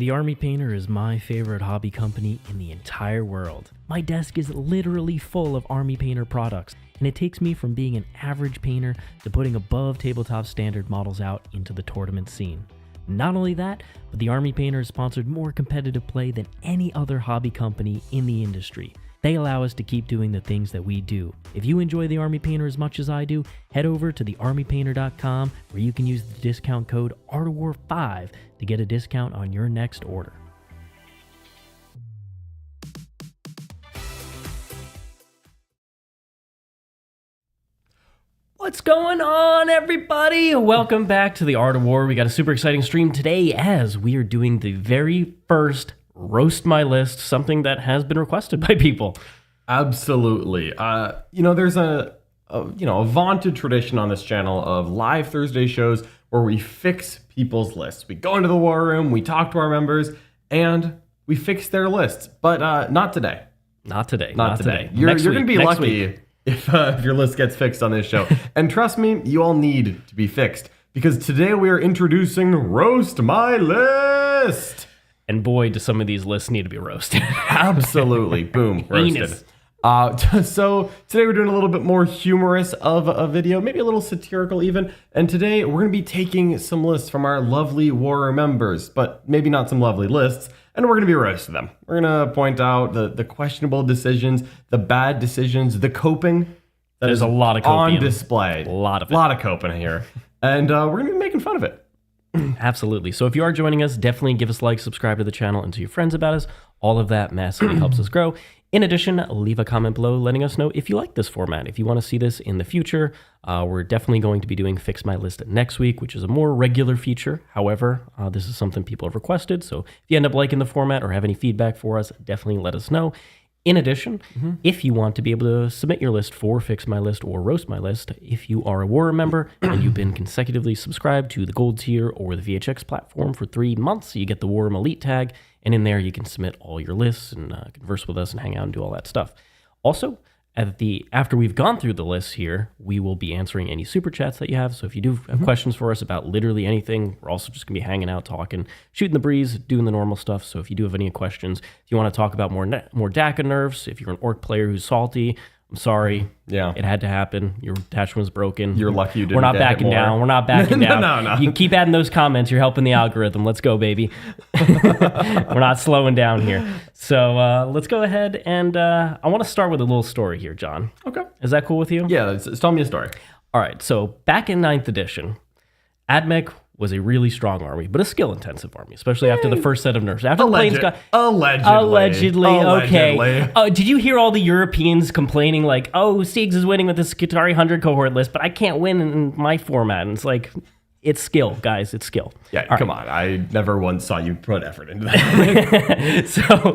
The Army Painter is my favorite hobby company in the entire world. My desk is literally full of Army Painter products, and it takes me from being an average painter to putting above tabletop standard models out into the tournament scene. Not only that, but the Army Painter has sponsored more competitive play than any other hobby company in the industry. They allow us to keep doing the things that we do. If you enjoy the Army Painter as much as I do, head over to thearmypainter.com where you can use the discount code ARTOFWAR5 to get a discount on your next order. What's going on, everybody? Welcome back to the Art of War. We got a super exciting stream today as we are doing the very first Roast My List, something that has been requested by people. Absolutely. There's a vaunted tradition on this channel of live Thursday shows where we fix people's lists. We go into the war room, we talk to our members, and we fix their lists. But not today. Not today. You're going to be lucky if your list gets fixed on this show. And trust me, you all need to be fixed because today we are introducing Roast My List. And boy, do some of these lists need to be roasted. Absolutely. Boom. Roasted. So today we're doing a little bit more humorous of a video, maybe a little satirical even. And today we're going to be taking some lists from our lovely war members, but maybe not some lovely lists. And we're going to be roasting them. We're going to point out the questionable decisions, the bad decisions, the coping. There's a lot of coping on display. A lot of it. A lot of coping here. And we're going to be making fun of it. Absolutely. So if you are joining us, definitely give us a like, subscribe to the channel, and tell your friends about us. All of that massively helps us grow. In addition, leave a comment below letting us know if you like this format. If you want to see this in the future, we're definitely going to be doing Fix My List next week, which is a more regular feature. However, this is something people have requested. So if you end up liking the format or have any feedback for us, definitely let us know. In addition, if you want to be able to submit your list for Fix My List or Roast My List, if you are a War member and you've been consecutively subscribed to the Gold tier or the VHX platform for 3 months, you get the War Elite tag, and in there you can submit all your lists and converse with us and hang out and do all that stuff. Also, after we've gone through the lists here, we will be answering any super chats that you have. So if you do have questions for us about literally anything, we're also just going to be hanging out, talking, shooting the breeze, doing the normal stuff. So if you do have any questions, if you want to talk about more DACA nerfs, if you're an orc player who's salty, I'm sorry. Yeah. It had to happen. Your attachment was broken. You're lucky you didn't. We're not backing down. We're not backing down. No. You keep adding those comments. You're helping the algorithm. Let's go, baby. We're not slowing down here. So let's go ahead and I want to start with a little story here, John. Okay. Is that cool with you? Yeah, tell me a story. All right. So back in 9th edition, Admech was a really strong army, but a skill-intensive army, especially after the first set of nerfs. After Allegedly. Okay. Did you hear all the Europeans complaining like, oh, Siegs is winning with this Skitarii 100 cohort list, but I can't win in my format? And it's like, it's skill, guys. It's skill. Yeah, come on. I never once saw you put effort into that. So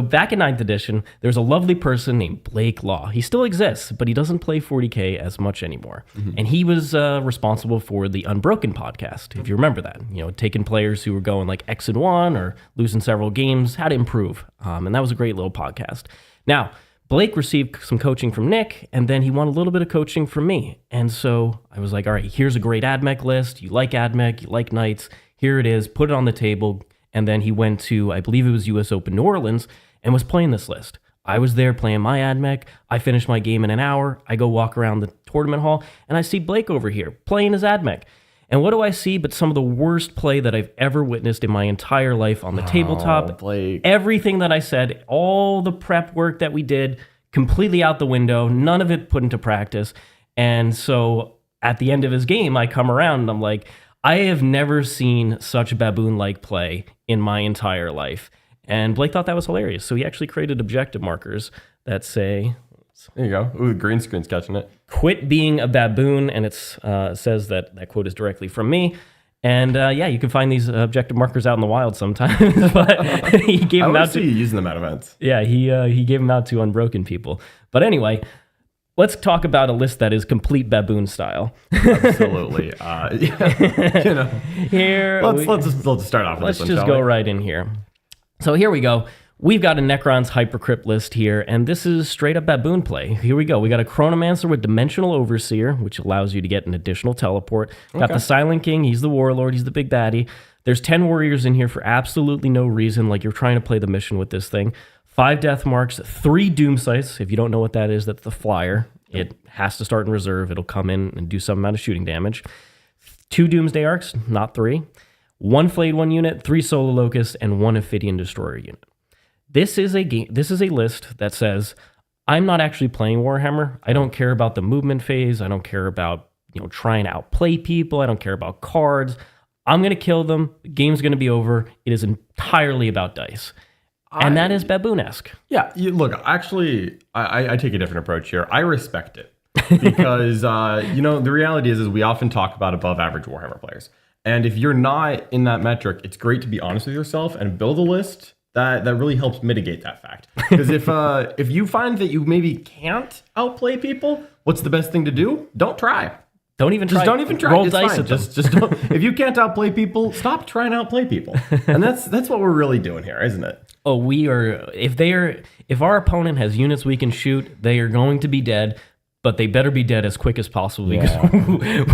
back in 9th edition, there's a lovely person named Blake Law. He still exists, but he doesn't play 40K as much anymore. And he was responsible for the Unbroken podcast, if you remember that. Taking players who were going like X and 1 or losing several games, how to improve. And that was a great little podcast. Now, Blake received some coaching from Nick, and then he wanted a little bit of coaching from me. And so I was like, all right, here's a great Admech list. You like Admech, you like Knights. Here it is. Put it on the table. And then he went to, I believe it was US Open New Orleans, and was playing this list. I was there playing my Admech. I finished my game in an hour. I go walk around the tournament hall, and I see Blake over here playing his Admech. And what do I see but some of the worst play that I've ever witnessed in my entire life on the tabletop? Blake. Everything that I said, all the prep work that we did, completely out the window, none of it put into practice. And so at the end of his game, I come around and I'm like, I have never seen such baboon-like play in my entire life. And Blake thought that was hilarious. So he actually created objective markers that say... There you go. Ooh, the green screen's catching it. Quit being a baboon, and it says that quote is directly from me. And you can find these objective markers out in the wild sometimes. But he gave them out to you using them at events. Yeah, he gave them out to Unbroken people. But anyway, let's talk about a list that is complete baboon style. Absolutely. Here, let's start off with let's this one, just go right in here. So here we go. We've got a Necrons Hypercrypt list here, and this is straight up baboon play. Here we go. We got a Chronomancer with Dimensional Overseer, which allows you to get an additional teleport. Got the Silent King. He's the warlord. He's the big baddie. There's 10 warriors in here for absolutely no reason, like you're trying to play the mission with this thing. 5 death marks, 3 doom sights. If you don't know what that is, that's the flyer. It has to start in reserve. It'll come in and do some amount of shooting damage. 2 Doomsday Arcs, not 3. 1 Flayed One unit, 3 Solar Locusts, and 1 Ophidian Destroyer unit. This is a game. This is a list that says, I'm not actually playing Warhammer. I don't care about the movement phase. I don't care about trying to outplay people. I don't care about cards. I'm going to kill them. The game's going to be over. It is entirely about dice. And that is baboon-esque. Yeah, look, actually, I take a different approach here. I respect it. Because, the reality is we often talk about above average Warhammer players. And if you're not in that metric, it's great to be honest with yourself and build a list that really helps mitigate that fact. Because if you find that you maybe can't outplay people, what's the best thing to do? Don't try. Don't even try. Just don't even try. Roll it's dice fine. at them. Just don't. If you can't outplay people, stop trying to outplay people. And that's what we're really doing here, isn't it? Oh, we are. If our opponent has units we can shoot, they are going to be dead. But they better be dead as quick as possible because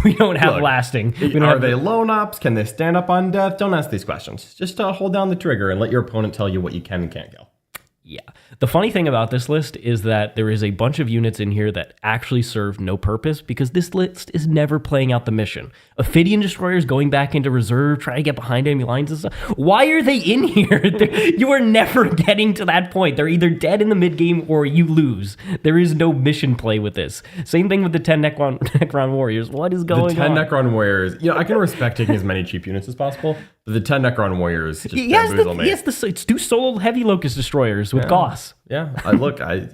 we don't have lasting. Are they lone ops? Can they stand up on death? Don't ask these questions. Just hold down the trigger and let your opponent tell you what you can and can't kill. Yeah. The funny thing about this list is that there is a bunch of units in here that actually serve no purpose because this list is never playing out the mission. Ophidian Destroyers going back into reserve, trying to get behind enemy lines and stuff. Why are they in here? You are never getting to that point. They're either dead in the mid-game or you lose. There is no mission play with this. Same thing with the 10 Necron Warriors. What is going on? The 10 Necron Warriors. I can respect taking as many cheap units as possible, but the 10 Necron Warriors just bamboozle me. Yes, it's 2 solo heavy Locust Destroyers with Goss. Yeah,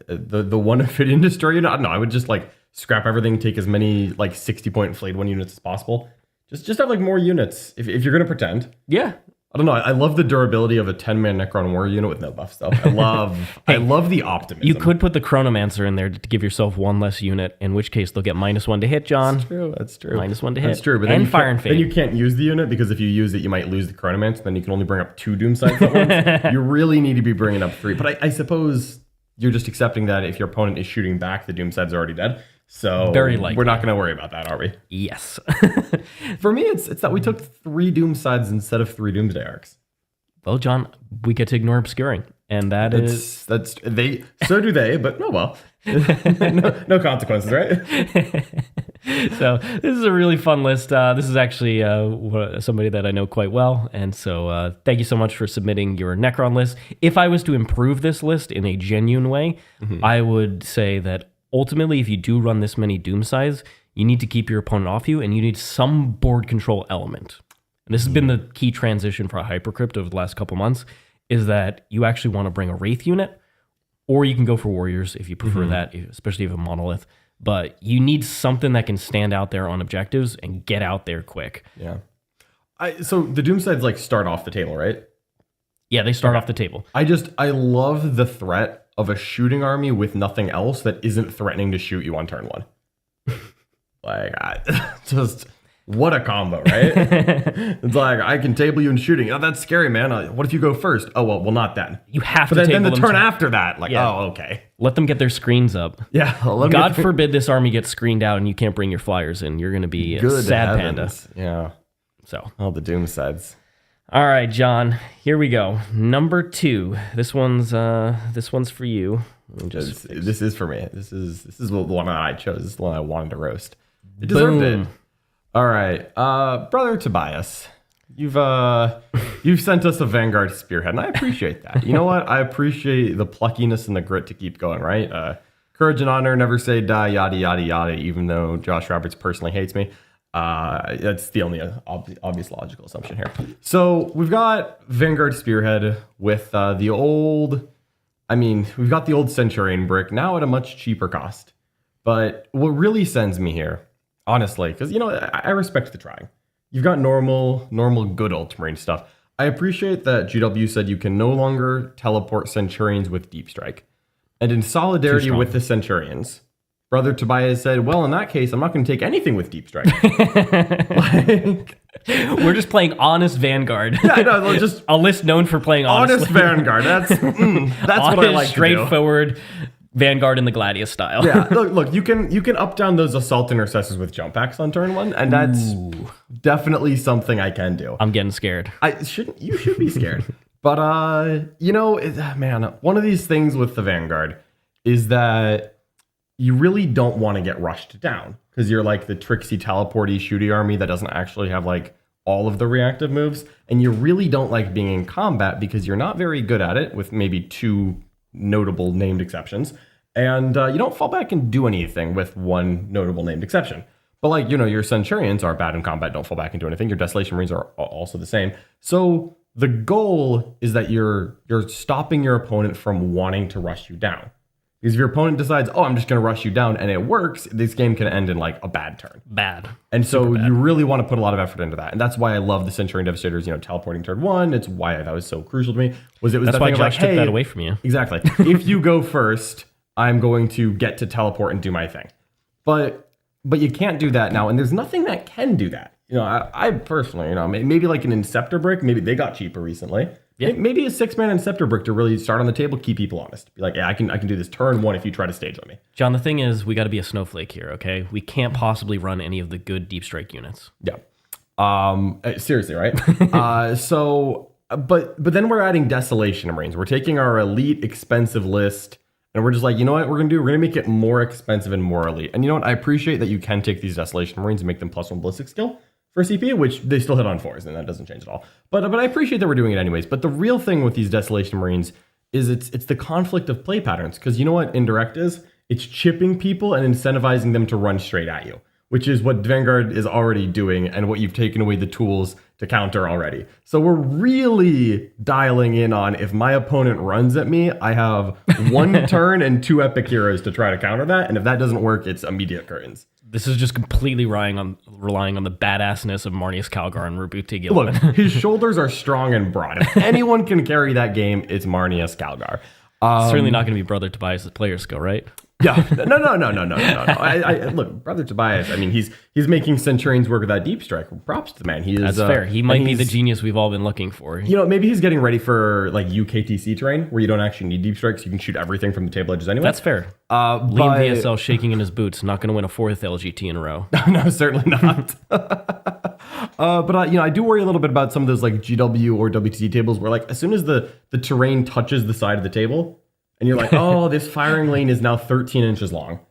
the 1 Ophidian Destroyer unit, I would just scrap everything, take as many 60-point Flayed One units as possible. Just have more units if you're going to pretend. Yeah. I don't know. I love the durability of a 10-man Necron Warrior unit with no buff stuff. I love the optimism. You could put the Chronomancer in there to give yourself 1 less unit, in which case they'll get -1 to hit, John. That's true. -1 to hit. That's true. But then Fire and Fade. Then you can't use the unit because if you use it, you might lose the Chronomancer. Then you can only bring up 2 Doom Sights at once. You really need to be bringing up 3. But I suppose you're just accepting that if your opponent is shooting back, the Doom Sight's already dead. So very likely. We're not going to worry about that, are we? Yes. For me, it's that we took 3 Doom Sides instead of 3 Doomsday Arcs. Well, John, we get to ignore obscuring, and so do they, but oh well. no consequences, right? So this is a really fun list. This is actually somebody that I know quite well, and so thank you so much for submitting your Necron list. If I was to improve this list in a genuine way, I would say that ultimately, if you do run this many Doom Sides, you need to keep your opponent off you, and you need some board control element. And this has been the key transition for a Hypercrypt over the last couple months, is that you actually want to bring a Wraith unit, or you can go for Warriors if you prefer that, especially if you have a Monolith. But you need something that can stand out there on objectives and get out there quick. Yeah. So the Doomsides start off the table, right? Yeah, they start off the table. I love the threat of a shooting army with nothing else that isn't threatening to shoot you on turn 1. What a combo, right? It's I can table you in shooting. Oh, that's scary, man. What if you go first? Oh, well, not then. You have to table them. Then the turn after that, oh, okay. Let them get their screens up. Yeah. God forbid this army gets screened out and you can't bring your flyers in. You're going to be a sad panda. Yeah. So. All the Doomsides. All right, John. Here we go. Number 2. This one's for you. This is for me. This is the one that I chose. This is the one I wanted to roast. It deserved it. All right, brother Tobias, you've sent us a Vanguard Spearhead, and I appreciate that. You know what? I appreciate the pluckiness and the grit to keep going, right? Courage and honor, never say die, yada, yada, yada, even though Josh Roberts personally hates me. That's the only obvious logical assumption here. So we've got Vanguard Spearhead with we've got the old Centurion brick, now at a much cheaper cost. But what really sends me here, honestly, because, I respect the trying. You've got normal good Ultramarine stuff. I appreciate that GW said you can no longer teleport Centurions with Deep Strike. And in solidarity with the Centurions, Brother Tobias said, well, in that case, I'm not going to take anything with Deep Strike. Like, we're just playing honest Vanguard. Yeah, no, just a list known for playing honestly. Honest Vanguard. That's honest, what I like. Straightforward Vanguard in the Gladius style. Yeah, look, you can up down those assault intercessors with jump packs on turn 1, and that's definitely something I can do. I'm getting scared. You should be scared. But man, one of these things with the Vanguard is that you really don't want to get rushed down because you're like the tricksy, teleporty, shooty army that doesn't actually have like all of the reactive moves. And you really don't like being in combat because you're not very good at it, with maybe 2 notable named exceptions. And you don't fall back and do anything with 1 notable named exception. But like, your Centurions are bad in combat, don't fall back and do anything. Your Desolation Marines are also the same. So the goal is that you're stopping your opponent from wanting to rush you down. Because if your opponent decides, I'm just going to rush you down, and it works, this game can end in like a bad turn. Bad. And so you really want to put a lot of effort into that. And that's why I love the Centurion Devastators, teleporting turn 1. It's why that was so crucial to me. That's why Josh took that away from you. Exactly. If you go first, I'm going to get to teleport and do my thing. But you can't do that now. And there's nothing that can do that. I personally, maybe like an Inceptor brick. Maybe they got cheaper recently. Yeah. Maybe a 6-man Inceptor brick to really start on the table, keep people honest. Be like, I can do this turn 1 if you try to stage on me. John, the thing is, we got to be a snowflake here, okay? We can't possibly run any of the good deep strike units. Yeah. Seriously, right? But then we're adding Desolation Marines. We're taking our elite expensive list, and we're just like, you know what we're going to do? We're going to make it more expensive and more elite. And you know what? I appreciate that you can take these Desolation Marines and make them +1 ballistic skill for CP, which they still hit on 4s, and that doesn't change at all. But I appreciate that we're doing it anyways. But the real thing with these Desolation Marines is it's the conflict of play patterns. Because you know what indirect is? It's chipping people and incentivizing them to run straight at you, which is what Vanguard is already doing and what you've taken away the tools to counter already. So we're really dialing in on, if my opponent runs at me, I have 1 turn and 2 epic heroes to try to counter that. And if that doesn't work, it's immediate curtains. This is just completely relying on the badassness of Marneus Calgar and Rabuti Look, his shoulders are strong and broad. If anyone can carry that game, it's Marneus Calgar. Certainly not going to be Brother Tobias' player skill, right? Yeah, no. Look, Brother Tobias. I mean, he's making Centurions work with that deep strike. Props to the man. That's fair. He might be the genius we've all been looking for. Maybe he's getting ready for like UKTC terrain where you don't actually need deep strikes. You can shoot everything from the table edges anyway. That's fair. Liam VSL shaking in his boots. Not going to win a 4th LGT in a row. No, certainly not. But I do worry a little bit about some of those like GW or WTC tables where like as soon as the terrain touches the side of the table, and you're like, this firing lane is now 13 inches long.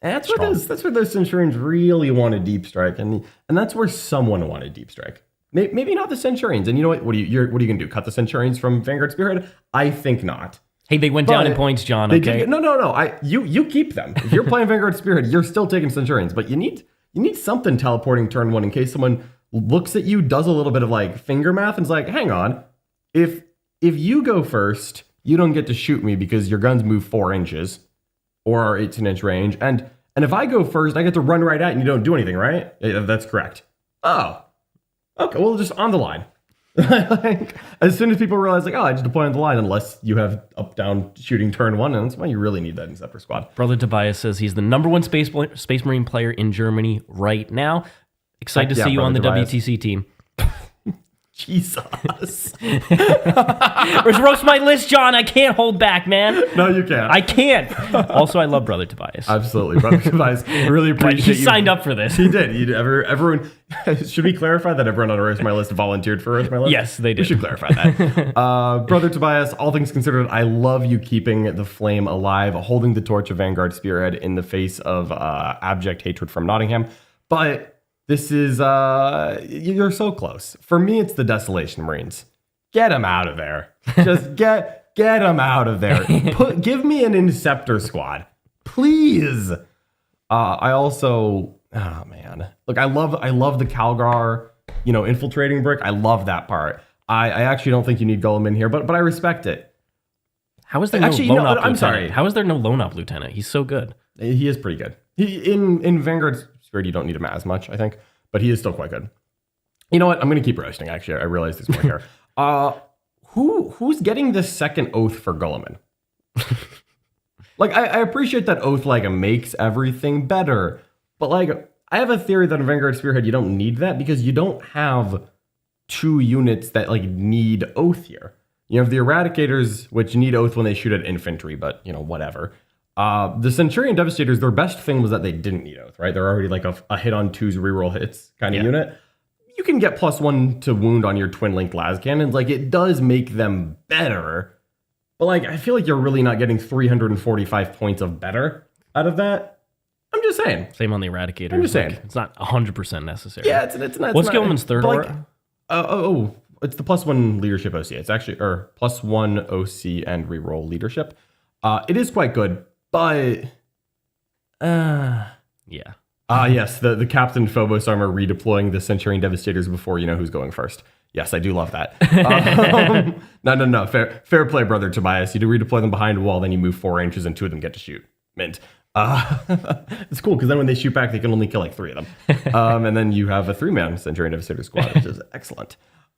And that's where those Centurions really want a deep strike, and that's where someone wanted deep strike. Maybe not the Centurions. And you know what? What are you gonna do? Cut the Centurions from Vanguard Spearhead? I think not. Hey, they went down in points, John. Okay. No. You keep them. If you're playing Vanguard Spearhead, you're still taking Centurions, but you need something teleporting turn 1 in case someone looks at you, does a little bit of like finger math, and is like, hang on, if you go first, you don't get to shoot me because your guns move 4 inches or are 18-inch range. And if I go first, I get to run right at you and you don't do anything, right? That's correct. Oh, okay. Well, just on the line. Like, as soon as people realize, like, I just deploy on the line, unless you have up-down shooting turn 1, and that's why you really need that Inceptor squad. Brother Tobias says he's the #1 Space Marine player in Germany right now. Excited to see you on the Tobias WTC team. Jesus. Roast my list, John. I can't hold back, man. No, you can't. I can't. Also, I love Brother Tobias. Absolutely. Brother Tobias. I really appreciate you. He signed up for this. He did. Everyone. Should we clarify that everyone on Roast My List volunteered for Roast My List? Yes, they did. We should clarify that. Brother Tobias, all things considered, I love you keeping the flame alive, holding the torch of Vanguard Spearhead in the face of abject hatred from Nottingham. But this is, you're so close. For me, it's the Desolation Marines. Get them out of there. Just get them out of there. Give me an Inceptor squad, please. I also, man, look, I love the Calgar, infiltrating brick. I love that part. I actually don't think you need Golem in here, but I respect it. How is there no lone op lieutenant? I'm sorry. How is there no lone op lieutenant? He's so good. He is pretty good. In Vanguard Spirit, you don't need him as much, I think, but he is still quite good. You know what? I'm going to keep roasting. Actually, I realize there's more here. Who's getting the second oath for Guilliman? Like, I appreciate that Oath, like, makes everything better. But, like, I have a theory that in Vanguard Spearhead, you don't need that because you don't have 2 units that, like, need Oath here. You have the Eradicators, which need Oath when they shoot at infantry, but, you know, whatever. The Centurion Devastators, their best thing was that they didn't need Oath, right? They're already, like, a hit on 2s reroll hits kind of unit. You can get +1 to wound on your twin-linked las cannons. Like, it does make them better. But, like, I feel like you're really not getting 345 points of better out of that. I'm just saying. Same on the Eradicator. I'm just saying. It's not 100% necessary. Yeah, it's not. What's Gilman's third aura? It's the +1 leadership OC. It's actually, or +1 OC and reroll leadership. It is quite good, but... Yeah. Yes, the Captain Phobos armor redeploying the Centurion Devastators before you know who's going first. Yes, I do love that. No. Fair play, brother Tobias. You do redeploy them behind a wall, then you move 4 inches and 2 of them get to shoot. Mint. It's cool because then when they shoot back, they can only kill like 3 of them. And then you have a 3-man Centurion Devastator squad, which is excellent.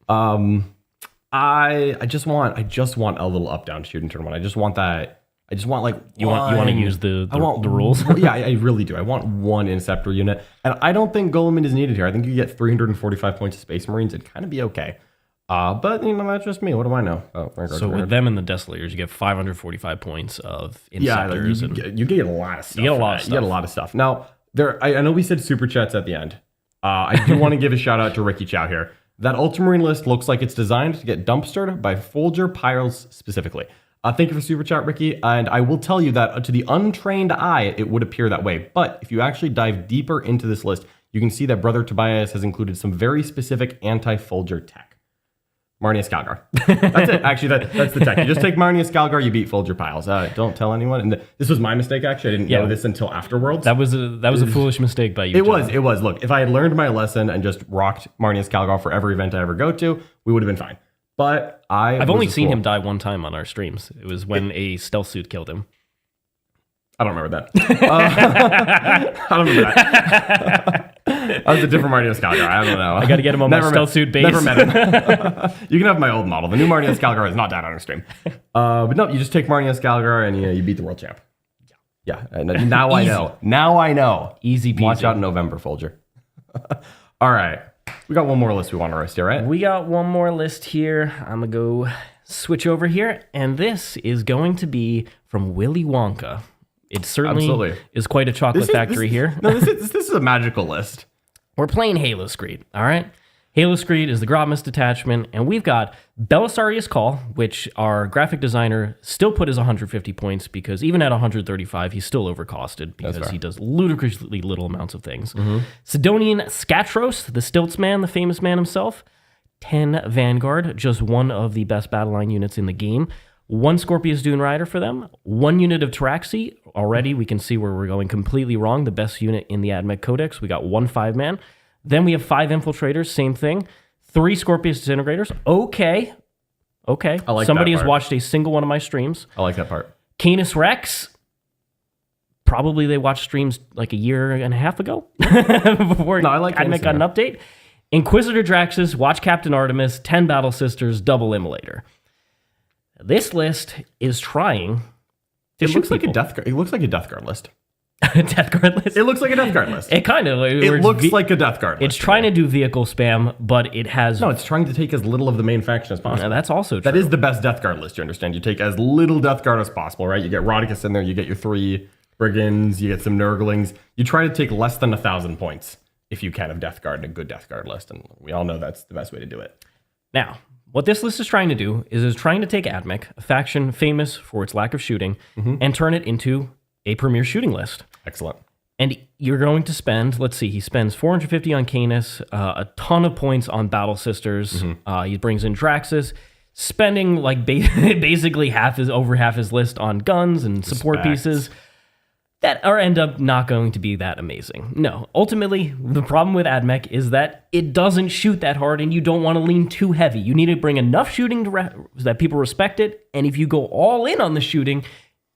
I just want a little up-down shooting tournament. I just want that. I just want like you want to use the rules. Yeah, I really do. I want 1 Inceptor unit, and I don't think Goleman is needed here. I think you get 345 points of Space Marines and kind of be okay. But you know that's just me. What do I know? So with them and the Desolators, you get 545 points of Inceptors. Yeah, you get a lot of stuff. You get a lot of stuff. Now I know we said super chats at the end. I do want to give a shout out to Ricky Chow here. That Ultramarine list looks like it's designed to get dumpstered by Folger Pyros specifically. Thank you for super chat, Ricky. And I will tell you that to the untrained eye, it would appear that way. But if you actually dive deeper into this list, you can see that Brother Tobias has included some very specific anti-Folger tech. Marnia Skalgar. That's it. Actually, that's the tech. You just take Marnia Skalgar, you beat Folger Piles. Don't tell anyone. And this was my mistake, actually. I didn't know this until afterwards. That was a foolish mistake by you. It was. Look, if I had learned my lesson and just rocked Marnia Skalgar for every event I ever go to, we would have been fine. But I've only seen him die 1 time on our streams. It was when a stealth suit killed him. I don't remember that. I don't remember that. That was a different Marnia Skalgar. I don't know. I got to get him on my stealth suit base. Never met him. You can have my old model. The new Marnia Skalgar is not died on our stream. But no, you just take Marnia Skalgar and you beat the world champ. Yeah. And now I know. Now I know. Easy peasy. Watch out in November, Folger. All right. We got one more list we want to roast here, right? We got one more list here. I'm going to go switch over here. And this is going to be from Willy Wonka. It certainly is quite a chocolate factory here. No, this is a magical list. We're playing Haloscreed, all right? Haloscreed is the Grotmus detachment, and we've got Belisarius Call, which our graphic designer still put as 150 points because even at 135, he's still overcosted because he does ludicrously little amounts of things. Sidonian Skatros, the Stilts man, the famous man himself. 10 Vanguard, just one of the best battle line units in the game. 1 Scorpius Dune Rider for them. 1 unit of Taraxi. Already, we can see where we're going completely wrong. The best unit in the Admech Codex. We got 1 5-man. Then we have 5 Infiltrators, same thing. 3 Scorpius Disintegrators. Okay. I like Somebody that has watched a single one of my streams. I like that part. Canis Rex. Probably they watched streams like a year and a half ago before Admech got an update. Inquisitor Draxus, Watch Captain Artemis, 10 Battle Sisters, double Immolator. This list is trying to shoot like a Death Guard. It looks like a Death Guard list. Death Guard list? It looks like a Death Guard list. It kind of... It looks like a Death Guard list. It's trying to do vehicle spam, but it has... No, it's trying to take as little of the main faction as possible. That's also true. That is the best Death Guard list, you understand? You take as little Death Guard as possible, right? You get Rodicus in there, you get your 3 Brigands, you get some Nurglings. You try to take less than 1,000 points if you can of Death Guard in a good Death Guard list, and we all know that's the best way to do it. Now, what this list is trying to do is trying to take Admech, a faction famous for its lack of shooting, and turn it into a premier shooting list. Excellent. And you're going to spend, let's see, he spends 450 on Canis, a ton of points on Battle Sisters. He brings in Draxus, spending like basically over half his list on guns and support pieces that end up not going to be that amazing. No, ultimately, the problem with Admech is that it doesn't shoot that hard and you don't want to lean too heavy. You need to bring enough shooting that people respect it, and if you go all in on the shooting,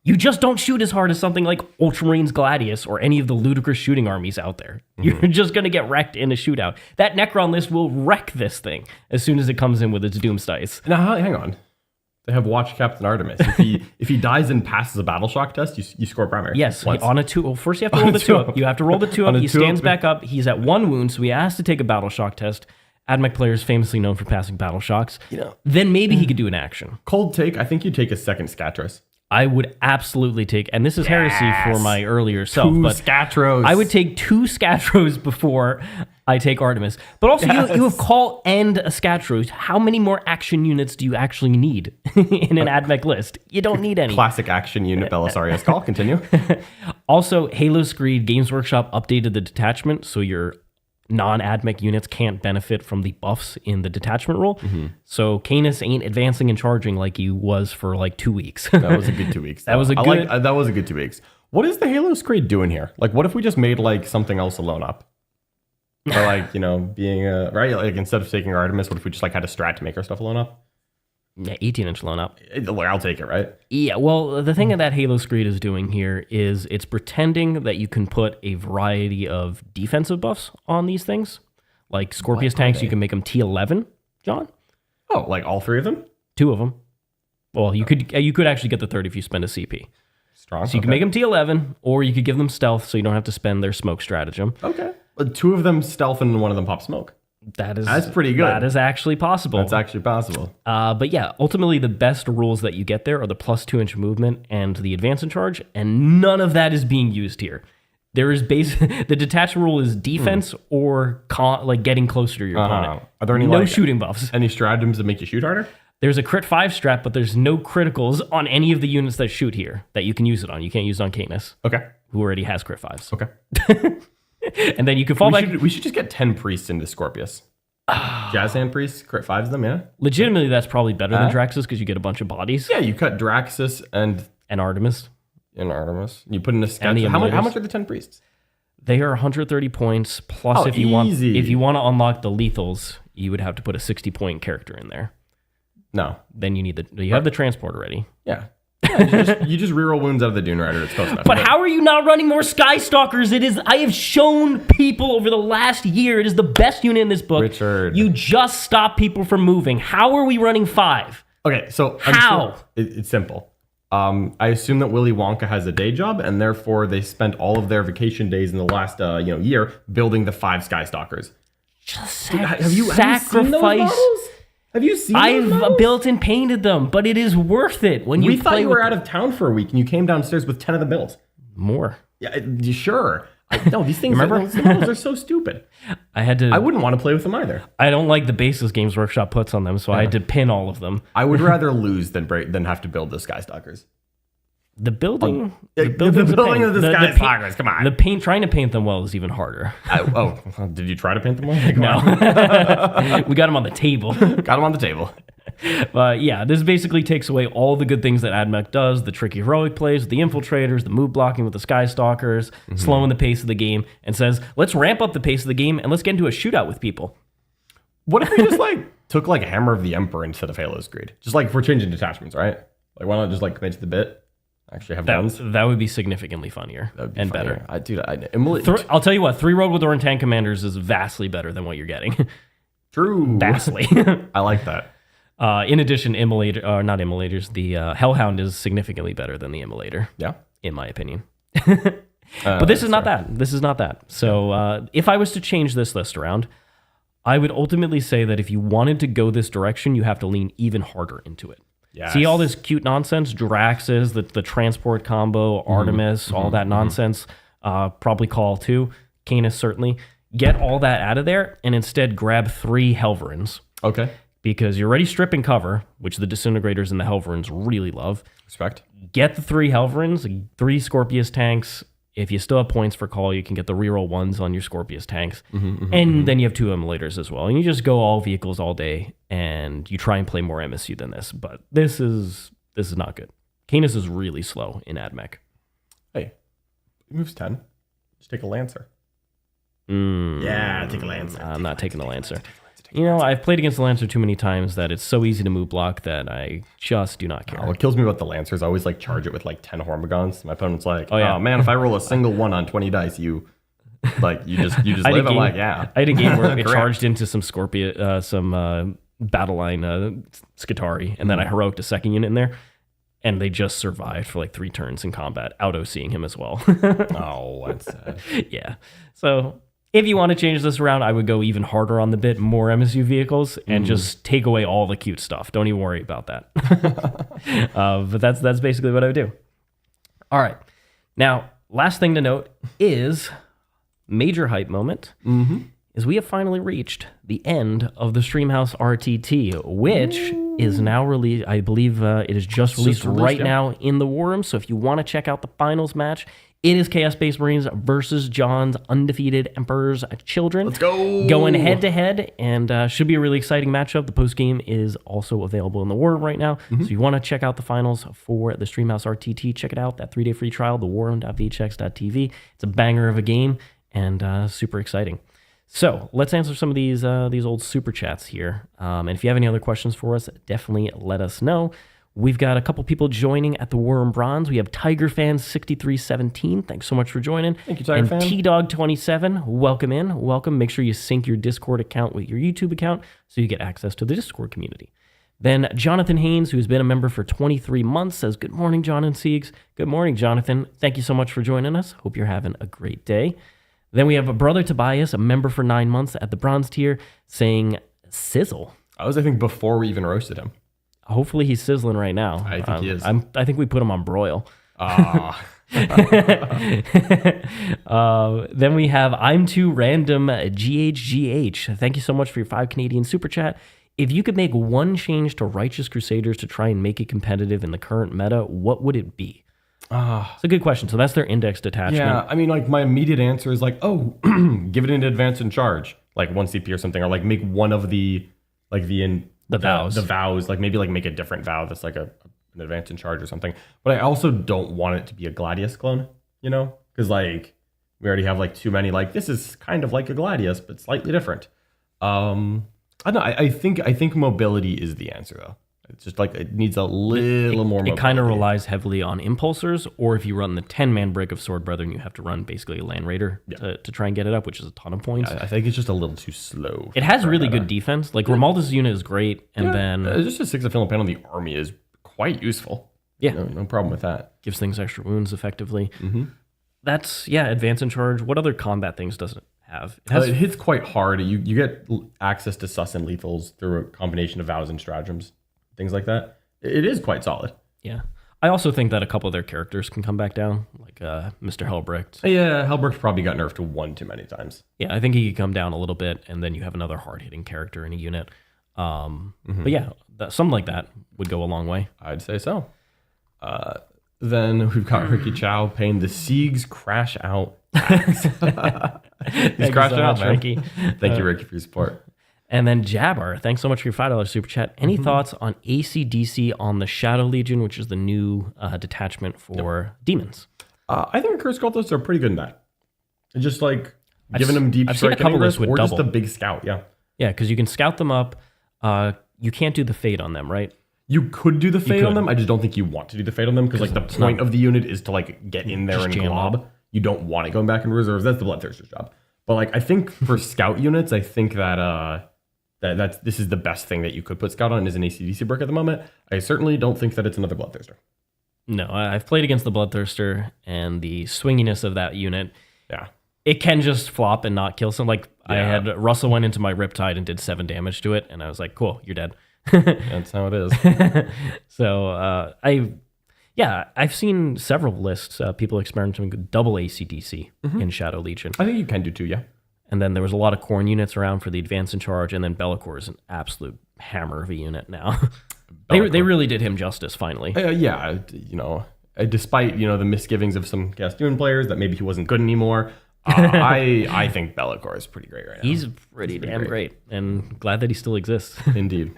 you just don't shoot as hard as something like Ultramarines Gladius or any of the ludicrous shooting armies out there. You're just going to get wrecked in a shootout. That Necron list will wreck this thing as soon as it comes in with its Doomstice. Now, hang on. They have Watch Captain Artemis. If he dies and passes a battle shock test, you score primary. Yes, once. on a 2. Well, first you have to roll the 2 up. You have to roll the 2 up. He stands back up. He's at 1 wound, so he has to take a battle shock test. Admech player is famously known for passing battle shocks. Then maybe he could do an action. Cold take. I think you take a second Scatros. I would absolutely take, and this is heresy for my earlier self, but Scatros. I would take 2 Scatros before I take Artemis. But also, you have Call and a Scatros. How many more action units do you actually need in an Admech list? You don't need any. Classic action unit Belisarius Call. Continue. Also, Haloscreed Games Workshop updated the detachment, so your non-Admech units can't benefit from the buffs in the detachment rule. So Canis ain't advancing and charging like he was for like 2 weeks. That was a good 2 weeks. That was a good 2 weeks. What is the Haloscreed doing here? Like, what if we just made like something else alone up? Or like, being right? Like instead of taking Artemis, what if we just like had a strat to make our stuff alone up? Yeah, 18-inch loan up. I'll take it, right? Yeah, well, the thing that Haloscreed is doing here is it's pretending that you can put a variety of defensive buffs on these things. Like Scorpius tanks, you can make them T11, John. Oh, like all 3 of them? 2 of them. Well, you could actually get the third if you spend a CP. Strong. So you can make them T11, or you could give them stealth so you don't have to spend their smoke stratagem. Okay. 2 of them stealth and 1 of them pop smoke. That's pretty good. That is actually possible. That's actually possible. But yeah, ultimately the best rules that you get there are the plus 2-inch movement and the advance and charge, and none of that is being used here. There is the detachment rule is defense or like getting closer to your opponent. Are there any no shooting buffs? Any stratagems that make you shoot harder? There's a crit 5 strat, but there's no criticals on any of the units that shoot here that you can use it on. You can't use it on Canis. Okay. Who already has crit 5s. Okay. And then you can fall back. We should just get 10 priests into Scorpius. Jazz hand priests, crit 5s them, yeah? Legitimately, that's probably better than Draxus because you get a bunch of bodies. Yeah, you cut Draxus and Artemis. You put in a sketch. How much are the 10 priests? They are 130 points. Plus, if you want to unlock the lethals, you would have to put a 60-point character in there. No. Then you have the transport already. Yeah. You just reroll wounds out of the Dune Rider. It's close enough. But how are you not running more Sky Stalkers? I have shown people over the last year, it is the best unit in this book. Richard. You just stop people from moving. How are we running 5? Okay, so how? It's simple. I assume that Willi Wonka has a day job, and therefore they spent all of their vacation days in the last year building the 5 Sky Stalkers. Just have you seen those models? Have you seen I've built and painted them, but it is worth it when you We thought you were out of town for a week and you came downstairs with 10 of the builds. More. Yeah, sure. No, these things are so stupid. I wouldn't want to play with them either. I don't like the basis Games Workshop puts on them, so I had to pin all of them. I would rather lose than have to build the Sky Stalkers. The building of the Sky Stalkers, come on. Trying to paint them well is even harder. Did you try to paint them well? No. We got them on the table. Got them on the table. Yeah, this basically takes away all the good things that Admech does, the tricky heroic plays, the infiltrators, the move blocking with the Sky Stalkers, slowing the pace of the game, and says, let's ramp up the pace of the game and let's get into a shootout with people. What if we just took Hammer of the Emperor instead of Haloscreed? Just if we're changing detachments, right? Why not just commit to the bit? Actually have guns. That would be significantly funnier and better. I'll tell you what, 3 Rogue Doran tank commanders is vastly better than what you're getting. True. Vastly. I like that. In addition, not immolators, the Hellhound is significantly better than the immolator. Yeah. In my opinion. But this is not that. This is not that. So if I was to change this list around, I would ultimately say that if you wanted to go this direction, you have to lean even harder into it. Yes. See all this cute nonsense, Draxus, the transport combo, Artemis, all that nonsense, probably Call too, Canis certainly. Get all that out of there and instead grab 3 Helverins. Okay. Because you're already stripping cover, which the Disintegrators and the Helverins really love. Respect. Get the 3 Helverins, 3 Scorpius tanks. If you still have points for Call, you can get the reroll 1s on your Scorpius tanks. Then you have 2 immolators as well. And you just go all vehicles all day, and you try and play more MSU than this. But this is not good. Canis is really slow in Admech. Hey, he moves 10. Just take a Lancer. Yeah, take a Lancer. I'm not taking the Lancer. I've played against the Lancer too many times that it's so easy to move block that I just do not care. What kills me about the Lancer is I always charge it with 10 Hormigons. My opponent's oh man, if I roll a single 1 on 20 dice, you just live. I'm yeah. I had a game where it charged into some Scorpion, some battle line Skitarii, and then I heroic a second unit in there, and they just survived for like 3 turns in combat, auto-seeing him as well. Oh, that's sad. Yeah. So if you want to change this around, I would go even harder on the bit, more MSU vehicles, and just take away all the cute stuff. Don't even worry about that. But that's basically what I would do. All right. Now, last thing to note is major hype moment. Is we have finally reached the end of the Streamhouse RTT, which is now released. I believe it is just released right now in the War Room. So if you want to check out the finals match, it is Chaos Space Marines versus John's undefeated Emperor's Children. Let's go! Going head to head, and should be a really exciting matchup. The post game is also available in the War Room right now. So if you want to check out the finals for the Streamhouse RTT, check it out. That 3-day free trial, thewarroom.vhx.tv. It's a banger of a game and super exciting. So let's answer some of these old super chats here. And if you have any other questions for us, definitely let us know. We've got a couple people joining at the War Room Bronze. We have Tiger Fan 6317. Thanks so much for joining. Thank you, Tiger Fan. And T-Dog 27. Welcome in. Welcome. Make sure you sync your Discord account with your YouTube account so you get access to the Discord community. Then Jonathan Haynes, who's been a member for 23 months, says, "Good morning, John and Siegs." Good morning, Jonathan. Thank you so much for joining us. Hope you're having a great day. Then we have a brother Tobias, a member for 9 months at the bronze tier, saying sizzle. I was, I think, before we even roasted him. Hopefully he's sizzling right now. I think he is. I think we put him on broil. Then we have I'm Too Random GHGH. Thank you so much for your 5 Canadian super chat. If you could make one change to Righteous Crusaders to try and make it competitive in the current meta, what would it be? It's a good question. So that's their indexed detachment. Yeah, I mean, like my immediate answer is like, oh, give it an advance in charge, like 1 CP or something, or like make one of the vows. The vows, like maybe like make a different vow that's like an advance in charge or something. But I also don't want it to be a Gladius clone, you know, because like we already have like too many. Like this is kind of like a Gladius, but slightly different. I don't know. I think mobility is the answer though. It's just like it needs a little more mobility. It kind of relies heavily on impulsors, or if you run the 10-man break of Sword Brethren, you have to run basically a Land Raider to try and get it up, which is a ton of points. I think it's just a little too slow. It has really good defense. Like Romualdus' unit is great, and then just a 6 affiliate panel on the army is quite useful. Yeah, no problem with that. Gives things extra wounds effectively. That's advance in charge. What other combat things does it have? It hits quite hard. You get access to sus and lethals through a combination of vows and stratagems. Things like that. It is quite solid. Yeah. I also think that a couple of their characters can come back down, like Mr. Helbricht. Yeah, Helbricht probably got nerfed to 1 too many times. Yeah, I think he could come down a little bit, and then you have another hard-hitting character in a unit. But yeah, something like that would go a long way. I'd say so. Then we've got Ricky Chow paying the Siegs Crash Out tax. He's crashing out, man. Ricky. Thank you, Ricky, for your support. And then Jabbar, thanks so much for your $5 super chat. Any thoughts on ACDC on the Shadow Legion, which is the new detachment for demons? I think Curse Cultists are pretty good in that. And just like giving them deep strike or just a big scout, yeah. Yeah, because you can scout them up. You can't do the fade on them, right? You could do the fade on them. I just don't think you want to do the fade on them because like the point of the unit is to like get in there and glob. You don't want it going back in reserves. That's the Bloodthirster's job. But like I think for scout units, I think that this is the best thing that you could put scout on is an ACDC brick at the moment. I certainly don't think that it's another Bloodthirster. No, I've played against the Bloodthirster and the swinginess of that unit. Yeah. It can just flop and not kill some. I had Russell went into my Riptide and did 7 damage to it, and I was like, cool, you're dead. That's how it is. So I've seen several lists, people experimenting with double ACDC in Shadow Legion. I think you can do 2, yeah. And then there was a lot of Khorne units around for the advance in charge, and then Be'lakor is an absolute hammer of a unit now. They really did him justice finally. Despite the misgivings of some Castoon players that maybe he wasn't good anymore, I think Be'lakor is pretty great right now. He's pretty damn great, and glad that he still exists. Indeed.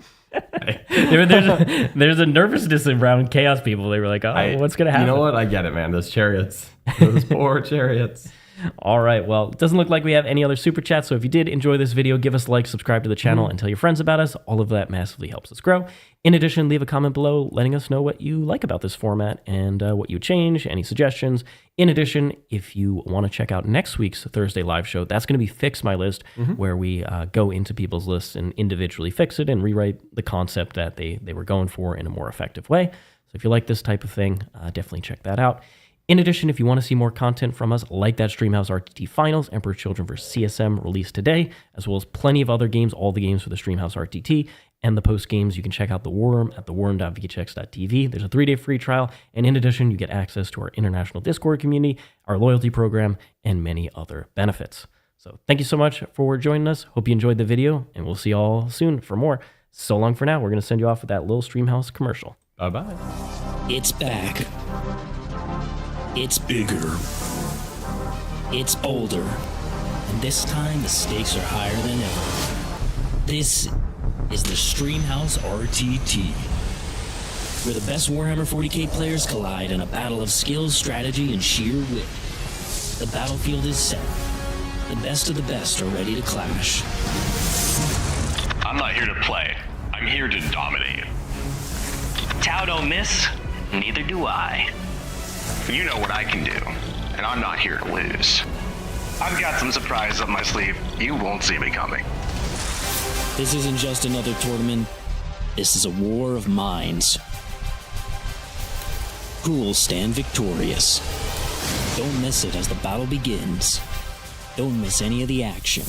There's a nervousness around Chaos people. They were like, what's going to happen? You know what? I get it, man. Those chariots. Those poor chariots. All right, well, it doesn't look like we have any other super chats, so if you did enjoy this video, give us a like, subscribe to the channel, and tell your friends about us. All of that massively helps us grow. In addition, leave a comment below letting us know what you like about this format and what you change, any suggestions. In addition, if you want to check out next week's Thursday live show, that's going to be Fix My List, where we go into people's lists and individually fix it and rewrite the concept that they were going for in a more effective way. So if you like this type of thing, definitely check that out. In addition, if you want to see more content from us, like that Streamhouse RTT Finals, Emperor Children vs. CSM released today, as well as plenty of other games, all the games for the Streamhouse RTT, and the post games, you can check out The Worm at theworm.vhx.tv. There's a 3-day free trial, and in addition, you get access to our international Discord community, our loyalty program, and many other benefits. So thank you so much for joining us. Hope you enjoyed the video, and we'll see you all soon for more. So long for now. We're going to send you off with that little Streamhouse commercial. Bye-bye. It's back. It's bigger. It's bolder. And this time, the stakes are higher than ever. This is the Streamhouse RTT, where the best Warhammer 40k players collide in a battle of skill, strategy, and sheer wit. The battlefield is set. The best of the best are ready to clash. I'm not here to play. I'm here to dominate. Tau don't miss, neither do I. You know what I can do, and I'm not here to lose. I've got some surprises up my sleeve you won't see me coming. This isn't just another tournament. This is a war of minds. Who will stand victorious? Don't miss it as the battle begins. Don't miss any of the action.